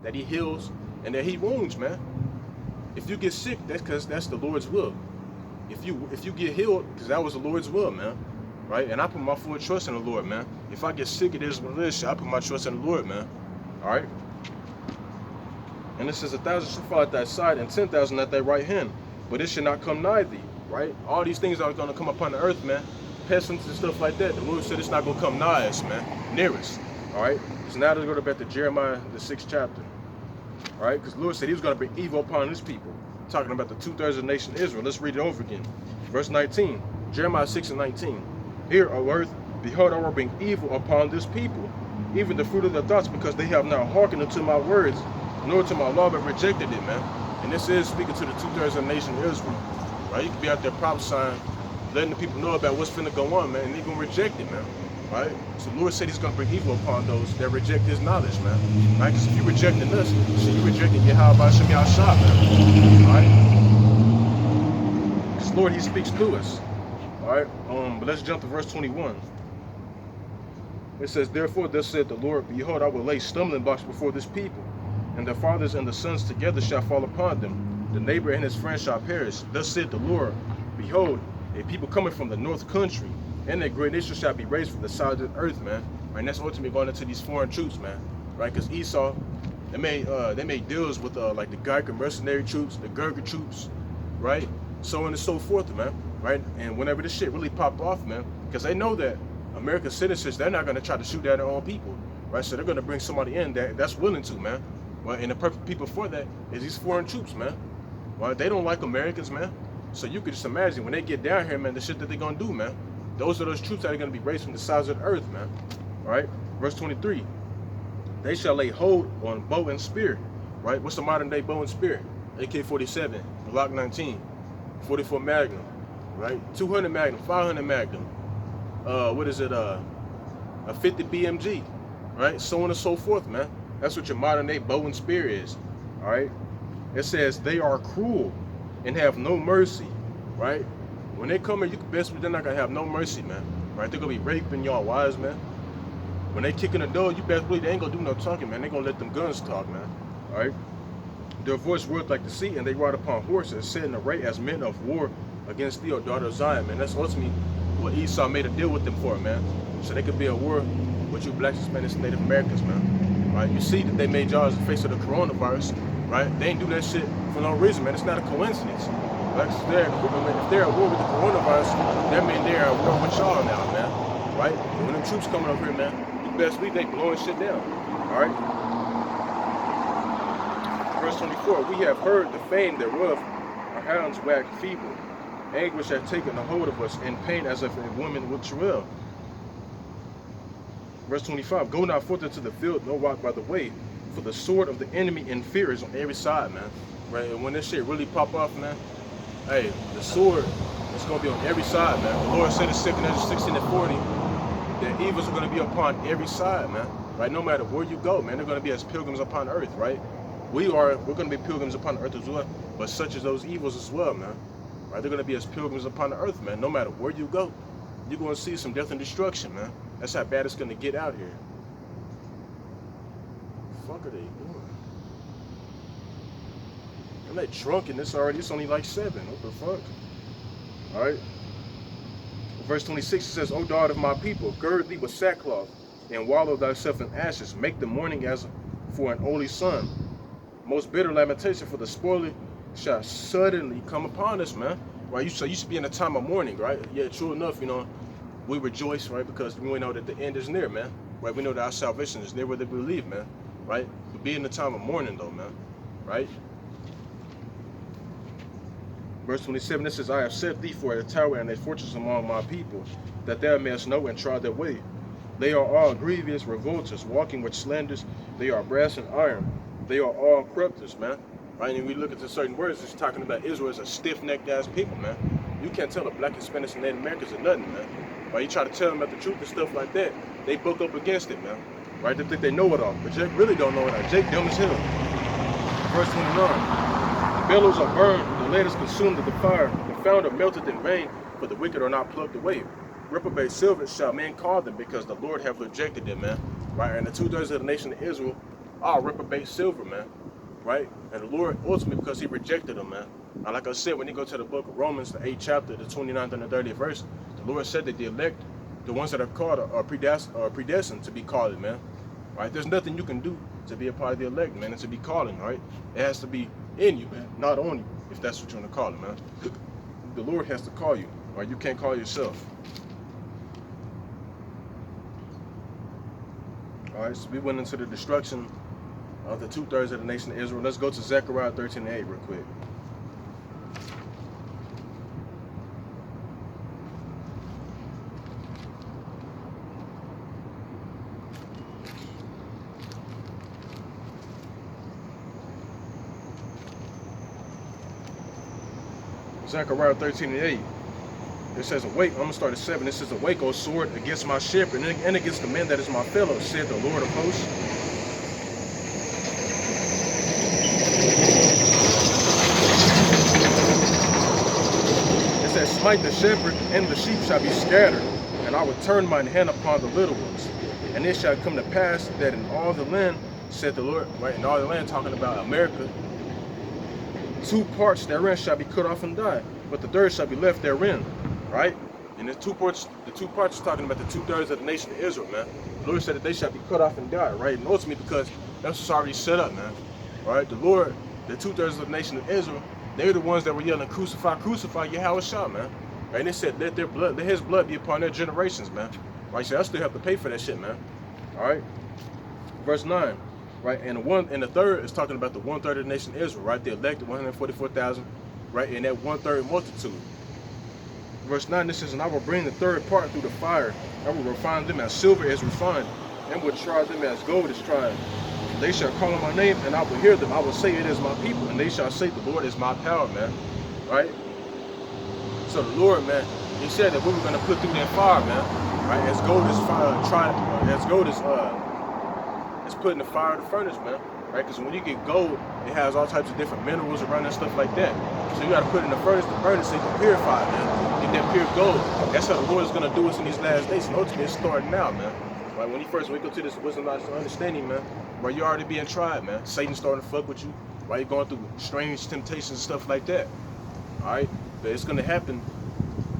that he heals, and that he wounds, man. If you get sick, that's because that's the Lord's will. If you get healed, because that was the Lord's will, man. Right? And I put my full trust in the Lord, man. If I get sick, it is what it is. I put my trust in the Lord, man. All right? And it says 1,000 shall fall at thy side and 10,000 at thy right hand, but it shall not come nigh thee. Right? All these things are going to come upon the earth, man. Pestilence and stuff like that. The Lord said it's not going to come nigh us, man. Near us. All right? So now let's go back to Jeremiah, the 6th chapter. All right? Because the Lord said he was going to bring evil upon his people. Talking about the 2/3 of the nation of Israel. Let's read it over again. Verse 19. Jeremiah 6 and 19. Hear, O earth, behold, I will bring evil upon this people, even the fruit of their thoughts, because they have not hearkened unto my words, nor to my law, but rejected it, man. And this is speaking to the 2/3 of the nation of Israel. Right? You can be out there prophesying, letting the people know about what's finna go on, man, and they're gonna reject it, man. Right? So the Lord said he's gonna bring evil upon those that reject his knowledge, man. Right? Because if you're rejecting us, so you're rejecting Yahweh Shem Yahshua, man. Right? Because Lord, he speaks to us. Alright, but let's jump to verse 21. It says, therefore, thus said the Lord, behold, I will lay stumbling blocks before this people, and the fathers and the sons together shall fall upon them. The neighbor and his friend shall perish. Thus said the Lord, behold, a people coming from the north country, and a great nation shall be raised from the sides of the earth, man. Right, and that's ultimately going into these foreign troops, man. Right, because Esau, they made deals with like the Geiger mercenary troops, the Gurger troops, right, so on and so forth, man. Right, and whenever this shit really popped off, man, because they know that American citizens, they're not going to try to shoot at their own people, right? So they're going to bring somebody in that's willing to, man. Well, and the perfect people for that is these foreign troops, man. Well, they don't like Americans, man. So you could just imagine when they get down here, man, the shit that they're going to do, man. Those are those troops that are going to be raised from the sides of the earth, man. All right, verse 23. They shall lay hold on bow and spear, right? What's the modern day bow and spear? AK-47, Glock 19, 44 Magnum, right? 200 Magnum, 500 Magnum. What is it? A 50 BMG, right? So on and so forth, man. That's what your modern day bow and spear is, all right? It says they are cruel and have no mercy, right? When they come here, you can best believe they're not gonna have no mercy, man. Right? They're gonna be raping y'all wives, man. When they kick in the door, you best believe they ain't gonna do no talking, man. They gonna let them guns talk, man. All right? Their voice roared like the sea, and they ride upon horses, set in array as men of war against thee, O daughter of Zion, man. That's ultimately what Esau made a deal with them for, man. So they could be at war with you blacks, Hispanics, and Native Americans, man. Right? You see that they made y'all as the face of the coronavirus, right? They ain't do that shit for no reason, man. It's not a coincidence. Like, if they're at war with the coronavirus, that means they're at war with y'all now, man. Right? And when them troops coming up here, man, you best believe they blowing shit down. All right? Verse 24, we have heard the fame thereof, our hounds wag feeble. Anguish hath taken a hold of us, and pain as of a woman with travail. Verse 25, go not forth into the field, nor walk by the way, for the sword of the enemy in fear is on every side, man. Right? And when this shit really pop off, man, hey, the sword is going to be on every side, man. The Lord said in 2 Ezra 16 and 40, that evils are going to be upon every side, man. Right? No matter where you go, man, they're going to be as pilgrims upon earth, right? We're going to be pilgrims upon earth as well, but such as those evils as well, man. Right? They're going to be as pilgrims upon the earth, man. No matter where you go, you're going to see some death and destruction, man. That's how bad it's going to get out here. What the fuck are they doing? I'm not drunk in this already. It's only like 7. What the fuck? All right. Verse 26 says, O daughter of my people, gird thee with sackcloth, and wallow thyself in ashes. Make the mourning as for an only son. Most bitter lamentation for the spoiler shall suddenly come upon us, man. Right? So you should be in a time of mourning, right? Yeah, true enough, you know, we rejoice, right? Because we know that the end is near, man. Right? We know that our salvation is near where they believe, man. Right? But be in the time of mourning, though, man. Right? Verse 27, this says, I have set thee for a tower and a fortress among my people, that thou mayest know and try their way. They are all grievous revolters, walking with slanders. They are brass and iron. They are all corrupters, man. Right? And we look at the certain words, it's talking about Israel as a stiff-necked ass people, man. You can't tell the black, Hispanics, and Native Americans are nothing, man. Right? You try to tell them about the truth and stuff like that, they book up against it, man. Right? They think they know it all, but Jake really don't know it all. Jake dumb as hell. Verse 29. The bellows are burned, the lead is consumed with the fire, the founder melted in vain, for the wicked are not plucked away. Reprobate silver shall men call them, because the Lord hath rejected them, man. Right? And the 2/3 of the nation of Israel all reprobate silver, man. Right? And the Lord, ultimately, because he rejected them, man. Now, like I said, when you go to the book of Romans, the 8th chapter, the 29th and the 30th verse, the Lord said that the elect, the ones that are called, are predestined to be called, man. Right? There's nothing you can do to be a part of the elect, man, and to be calling, right? It has to be in you, man, not on you, if that's what you want to call it, man. The Lord has to call you, right? You can't call yourself. All right, so we went into the destruction of the 2/3 of the nation of Israel. Let's go to Zechariah 13:8 real quick. Zechariah 13:8. It says, awake, I'm going to start at 7. It says, awake, O sword, against my shepherd, and against the man that is my fellow, said the Lord of hosts. It says, smite the shepherd, and the sheep shall be scattered, and I will turn mine hand upon the little ones. And it shall come to pass that in all the land, said the Lord, right, in all the land, talking about America, 2 parts therein shall be cut off and die, but the third shall be left therein. Right? And the two parts is talking about the 2/3 of the nation of Israel, man. The Lord said that they shall be cut off and die, right? And ultimately, because that's what's already set up, man. Right? The Lord, the 2/3 of the nation of Israel, they're the ones that were yelling, crucify, crucify Yahushua, man. Right? And they said, let his blood be upon their generations, man. Right? So I still have to pay for that shit, man. All right? Verse 9. Right? And the third is talking about the 1/3 of the nation of Israel, right? The elected 144,000, right? And that 1/3 multitude. Verse 9, this says, and I will bring the third part through the fire. I will refine them as silver is refined, and will try them as gold is tried. They shall call on my name, and I will hear them. I will say, it is my people, and they shall say, the Lord is my power, man. Right? So the Lord, man, he said that we were going to put through that fire, man. Right? As gold is it's put in the fire of the furnace, man. Right? Because when you get gold, it has all types of different minerals around and stuff like that. So you got to put it in the furnace to burn it so you can purify it, man. Get that pure gold. That's how the Lord is going to do us in these last days. And ultimately, it's starting now, man. Right? When you first wake up to this wisdom, knowledge, and understanding, man, where you're already being tried, man. Satan's starting to fuck with you. Right? You're going through strange temptations and stuff like that. All right? But it's going to happen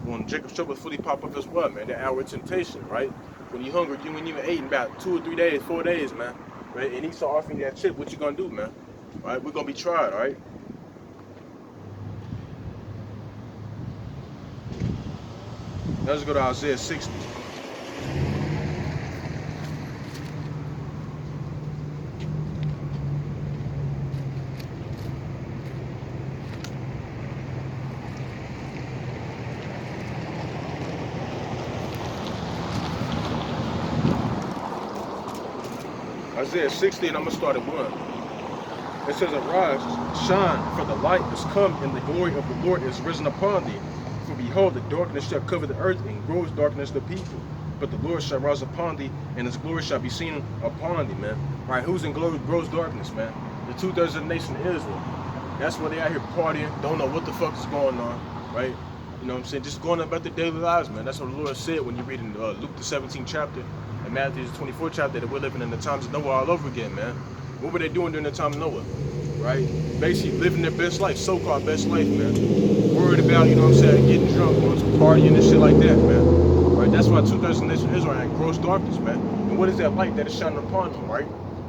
when Jacob's trouble fully pop up as well, man. That hour of temptation, right? When you're hungry, you ain't even ate in about 2 or 3 days, 4 days, man. Right? And he start offering you that chip. What you going to do, man? All right? We're going to be tried, all right? Now let's go to Isaiah 60. Isaiah 60, and I'm going to start at 1. It says, arise, shine, for the light is come, and the glory of the Lord is risen upon thee. For behold, the darkness shall cover the earth, and gross darkness the people. But the Lord shall rise upon thee, and his glory shall be seen upon thee, man. Right? Who's in gross darkness, man? The 2/3 of the nation of Israel. That's where they out here partying, don't know what the fuck is going on, right? You know what I'm saying? Just going about their daily lives, man. That's what the Lord said when you read in Luke the 17th chapter and Matthew the 24th chapter, that we're living in the times of Noah all over again, man. What were they doing during the time of Noah? Right? Basically living their best life, so-called best life, man. Worried about, you know what I'm saying, getting drunk, going to partying and shit like that, man. Right? That's why 2/3 of the nation of Israel are in gross darkness, man. And what is that light that is shining upon them, right?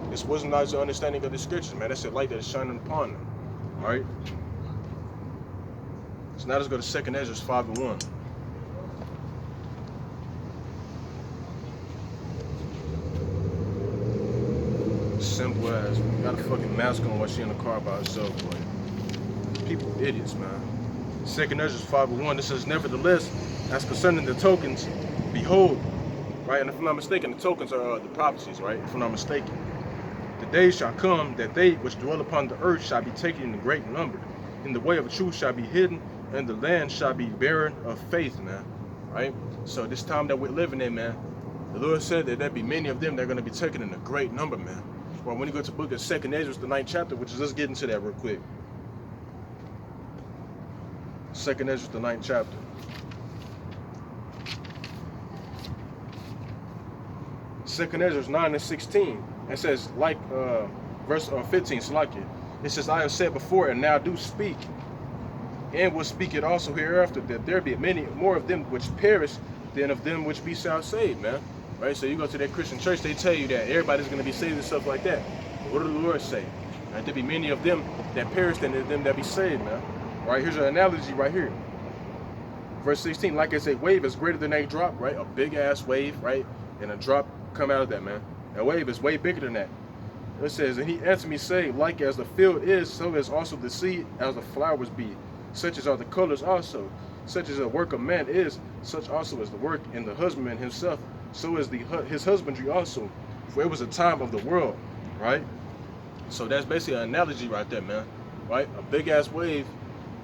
This wasn't not your understanding of the scriptures, man. That's the light that is shining upon them. Alright? So now let's go to 2nd Ezra 5:1. Simple as, got a fucking mask on while she in the car by herself, boy. People idiots, man. 2nd Ezra 5:1, it says, nevertheless, as concerning the tokens, behold, right, and if I'm not mistaken, the tokens are the prophecies, right, if I'm not mistaken. The day shall come that they which dwell upon the earth shall be taken in great number, and the way of truth shall be hidden, and the land shall be barren of faith, man, right? So this time that we're living in, man, the Lord said that there be many of them that are going to be taken in a great number, man. Well, when you go to the book of 2nd Ezra, the 9th chapter, which is, let's get into that real quick. 2nd Ezra, the 9th chapter. Second Ezra 9:16. It says, like Verse 15, Salakia. It says, I have said before, and now do speak, and will speak it also hereafter, that there be many more of them which perish than of them which be shall saved, man. Right? So you go to that Christian church, they tell you that everybody's going to be saved and stuff like that. But what did the Lord say? Right? There be many of them that perish than of them that be saved, man. Right? Here's an analogy right here. Verse 16, like as a wave is greater than a drop, right? A big ass wave, right? And a drop come out of that, man. A wave is way bigger than that. It says, and he answered me, saying, like as the field is, so is also the seed as the flowers be. Such as are the colors also. Such as the work of man is, such also is the work in the husbandman himself. So is his husbandry also. For it was a time of the world, right? So that's basically an analogy right there, man. Right? A big ass wave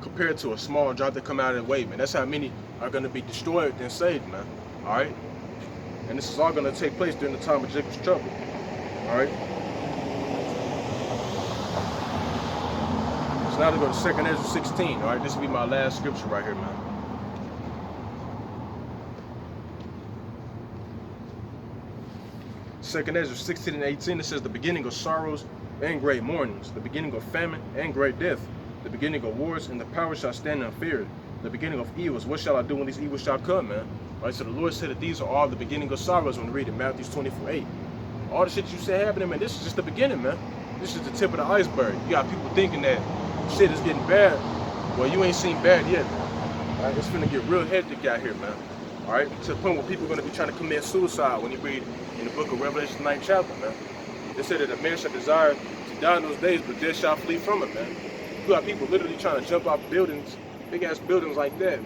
compared to a small drop that come out of the wave, man. That's how many are going to be destroyed and saved, man. All right? And this is all going to take place during the time of Jacob's trouble. All right? So now to go to 2 Ezra 16. All right? This will be my last scripture right here, man. Second Ezra 16 and 18, it says, the beginning of sorrows and great mournings, the beginning of famine and great death, the beginning of wars, and the power shall stand unfeared, the beginning of evils. What shall I do when these evils shall come, man? Right, so the Lord said that these are all the beginning of sorrows when we read in Matthew 24:8. All the shit you say happening, man, this is just the beginning, man. This is the tip of the iceberg. You got people thinking that shit is getting bad. Well, you ain't seen bad yet, man. All right, it's finna get real hectic out here, man. All right, to the point where people are going to be trying to commit suicide when you read in the book of Revelation 9th chapter, man. They said that a man shall desire to die in those days, but death shall flee from it, man. You got people literally trying to jump off buildings, big ass buildings like that,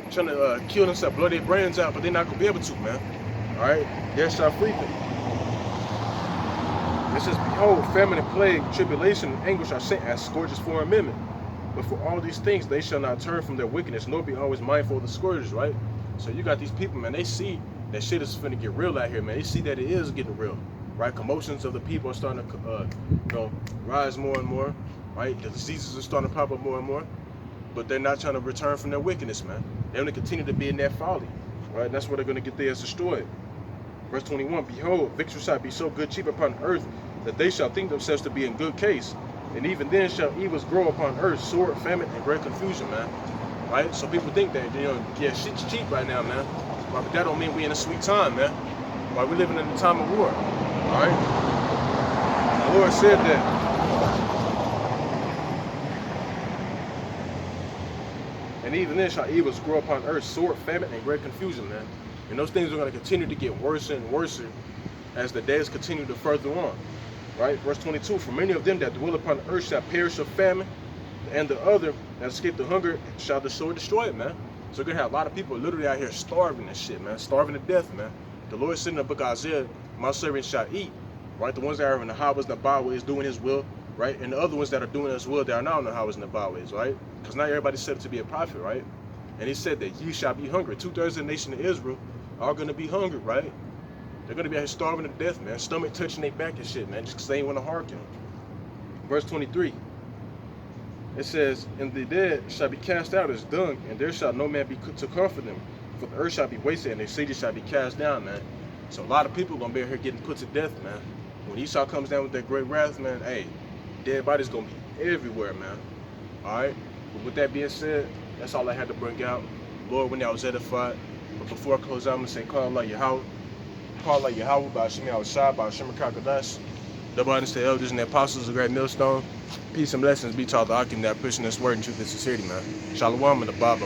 trying to kill themselves, blow their brains out, but they're not going to be able to, man. All right, death shall flee from it. It says, behold, famine and plague, tribulation and anguish are sent as scourges for a minute. But for all these things, they shall not turn from their wickedness, nor be always mindful of the scourges, right? So you got these people, man, they see that shit is finna get real out here, man. They see that it is getting real, right? Commotions of the people are starting to, rise more and more, right? The diseases are starting to pop up more and more, but they're not trying to return from their wickedness, man. They're gonna continue to be in that folly, right? And that's where they're gonna get theirs destroyed. Verse 21, behold, victory shall be so good cheap upon earth that they shall think themselves to be in good case. And even then shall evils grow upon earth, sword, famine, and great confusion, man. Right? So people think that, yeah, shit's cheap right now, man. Right? But that don't mean we in a sweet time, man. Right? We're living in a time of war. All right? The Lord said that. And even then shall evils grow upon earth, sword, famine, and great confusion, man. And those things are going to continue to get worse and worse as the days continue to further on. Right? Verse 22, for many of them that dwell upon the earth shall perish of famine, and the other that escape the hunger shall the sword destroy it, man. So you're going to have a lot of people literally out here starving and shit, man. Starving to death, man. The Lord said in the book of Isaiah, my servants shall eat. Right? The ones that are in the highways and the byways doing his will, right? And the other ones that are doing his will, they are not in the highways and the byways, right? Because not everybody's set up to be a prophet, right? And he said that ye shall be hungry. 2/3 of the nation of Israel are going to be hungry, right? They're going to be out here starving to death, man. Stomach touching their back and shit, man. Just because they ain't want to hearken. Verse 23. It says, and the dead shall be cast out as dung, and there shall no man be to comfort them. For the earth shall be wasted, and their cities shall be cast down, man. So a lot of people are going to be out here getting put to death, man. When Esau comes down with that great wrath, man, hey, dead bodies going to be everywhere, man. All right? But with that being said, that's all I had to bring out. Lord, when I was edified. But before I close out, I'm going to say, call Allah Yahweh. Call Allah Yahweh, by Shemi Al-Shah, by Shemar Kakadash. Double honors to the elders and the apostles of the great millstone. Peace and blessings be to all the Akim that are pushing this word in truth and sincerity, man. Shalom and the Baba.